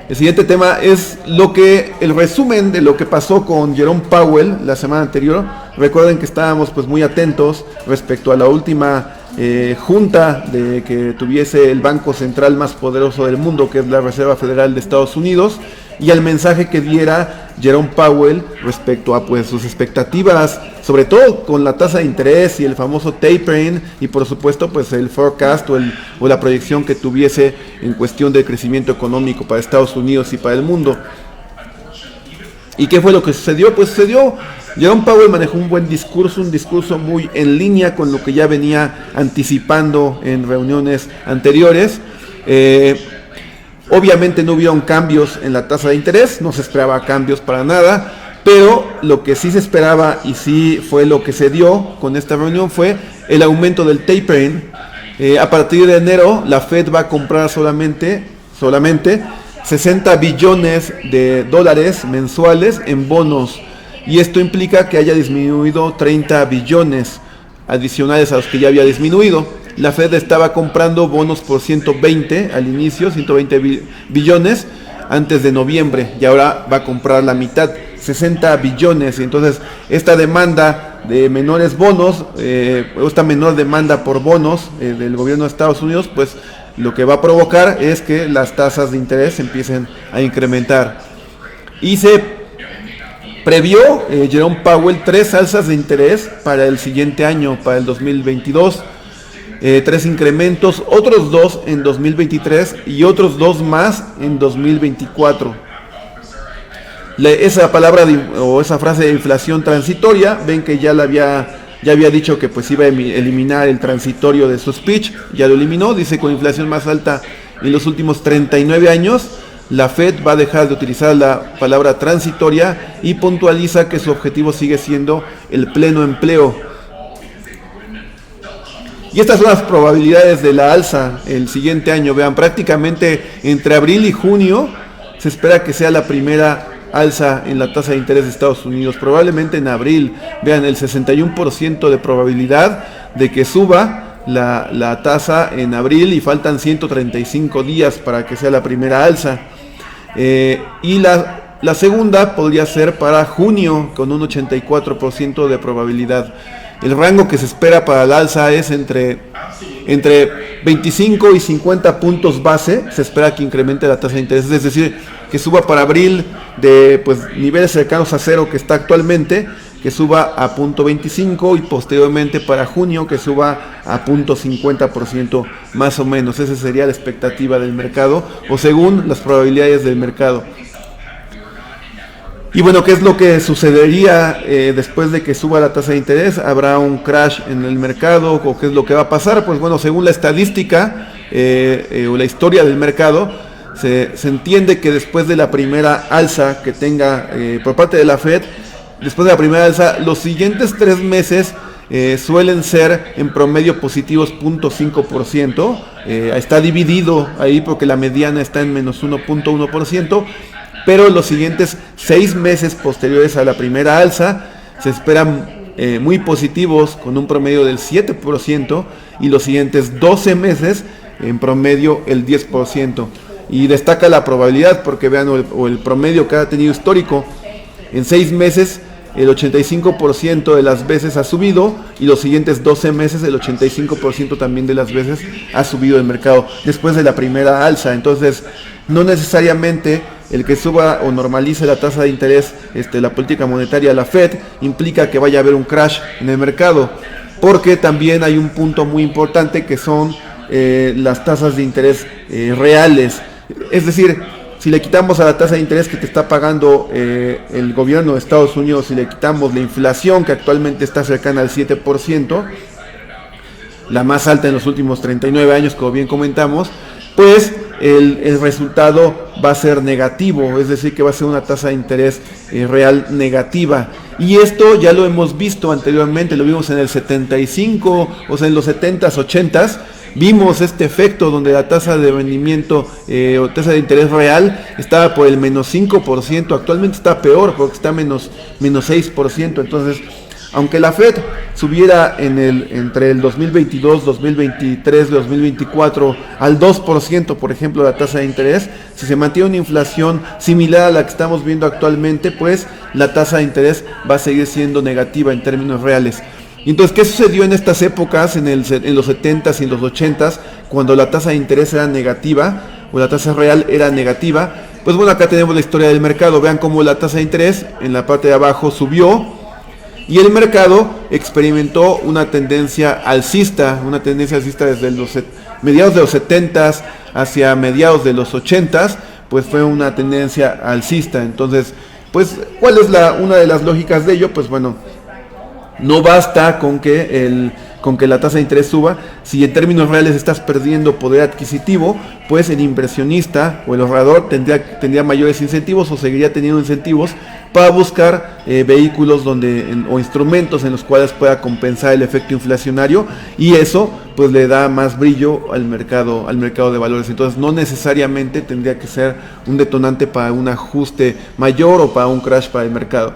El siguiente tema es el resumen de lo que pasó con Jerome Powell la semana anterior. Recuerden que estábamos pues muy atentos respecto a la última junta de que tuviese el banco central más poderoso del mundo, que es la Reserva Federal de Estados Unidos, y al mensaje que diera Jerome Powell respecto a pues sus expectativas, sobre todo con la tasa de interés y el famoso tapering, y por supuesto pues el forecast o la proyección que tuviese en cuestión de crecimiento económico para Estados Unidos y para el mundo. ¿Y qué fue lo que sucedió? Pues sucedió, Jerome Powell manejó un buen discurso, un discurso muy en línea con lo que ya venía anticipando en reuniones anteriores. Obviamente no hubieron cambios en la tasa de interés, no se esperaba cambios para nada, pero lo que sí se esperaba y sí fue lo que se dio con esta reunión fue el aumento del tapering. A partir de enero la Fed va a comprar solamente 60 billones de dólares mensuales en bonos, y esto implica que haya disminuido 30 billones adicionales a los que ya había disminuido. La Fed estaba comprando bonos por 120 al inicio, 120 billones antes de noviembre, y ahora va a comprar la mitad, 60 billones. Y entonces esta demanda de menores bonos, esta menor demanda por bonos del gobierno de Estados Unidos, pues lo que va a provocar es que las tasas de interés empiecen a incrementar. Y se previó Jerome Powell 3 alzas de interés para el siguiente año, para el 2022. 3 incrementos, otros 2 en 2023 y otros 2 más en 2024. Esa palabra o esa frase de inflación transitoria, ven que ya había dicho que pues iba a eliminar el transitorio de su speech, ya lo eliminó. Dice: con inflación más alta en los últimos 39 años, la Fed va a dejar de utilizar la palabra transitoria y puntualiza que su objetivo sigue siendo el pleno empleo. Y estas son las probabilidades de la alza el siguiente año. Vean, prácticamente entre abril y junio se espera que sea la primera alza en la tasa de interés de Estados Unidos. Probablemente en abril, vean, el 61% de probabilidad de que suba la tasa en abril, y faltan 135 días para que sea la primera alza. Y la segunda podría ser para junio con un 84% de probabilidad. El rango que se espera para el alza es entre 25 y 50 puntos base. Se espera que incremente la tasa de interés, es decir, que suba para abril de pues niveles cercanos a cero que está actualmente, que suba a 0.25, y posteriormente para junio que suba a 0.50% más o menos. Esa sería la expectativa del mercado, o según las probabilidades del mercado. Y bueno, ¿qué es lo que sucedería después de que suba la tasa de interés? ¿Habrá un crash en el mercado o qué es lo que va a pasar? Pues bueno, según la estadística o la historia del mercado, se entiende que después de la primera alza que tenga por parte de la Fed, después de la primera alza, los siguientes 3 meses suelen ser en promedio positivos 0.5%. Está dividido ahí porque la mediana está en menos 1.1%. Pero los siguientes 6 meses posteriores a la primera alza se esperan muy positivos, con un promedio del 7%, y los siguientes 12 meses en promedio el 10%. Y destaca la probabilidad porque vean el promedio que ha tenido histórico. En 6 meses el 85% de las veces ha subido, y los siguientes 12 meses el 85% también de las veces ha subido el mercado después de la primera alza. Entonces, no necesariamente el que suba o normalice la tasa de interés, la política monetaria de la Fed, implica que vaya a haber un crash en el mercado, porque también hay un punto muy importante que son las tasas de interés reales. Es decir, si le quitamos a la tasa de interés que te está pagando el gobierno de Estados Unidos, si le quitamos la inflación, que actualmente está cercana al 7%, la más alta en los últimos 39 años, como bien comentamos, pues el resultado va a ser negativo, es decir, que va a ser una tasa de interés real negativa. Y esto ya lo hemos visto anteriormente, lo vimos en el 75, o sea, en los 70s, 80s, vimos este efecto donde la tasa de rendimiento o tasa de interés real estaba por el menos 5%, actualmente está peor porque está menos 6%. Entonces, aunque la Fed subiera entre el 2022, 2023, 2024 al 2%, por ejemplo, la tasa de interés, si se mantiene una inflación similar a la que estamos viendo actualmente, pues la tasa de interés va a seguir siendo negativa en términos reales. Entonces, ¿qué sucedió en estas épocas, en los 70s y en los 80s, cuando la tasa de interés era negativa, o la tasa real era negativa? Pues bueno, acá tenemos la historia del mercado. Vean cómo la tasa de interés en la parte de abajo subió y el mercado experimentó una tendencia alcista desde mediados de los 70s hacia mediados de los 80s, pues fue una tendencia alcista. Entonces, pues, ¿cuál es una de las lógicas de ello? Pues bueno, no basta con que la tasa de interés suba. Si en términos reales estás perdiendo poder adquisitivo, pues el inversionista o el ahorrador tendría mayores incentivos o seguiría teniendo incentivos para buscar vehículos o instrumentos en los cuales pueda compensar el efecto inflacionario, y eso pues le da más brillo al mercado de valores. Entonces no necesariamente tendría que ser un detonante para un ajuste mayor o para un crash para el mercado.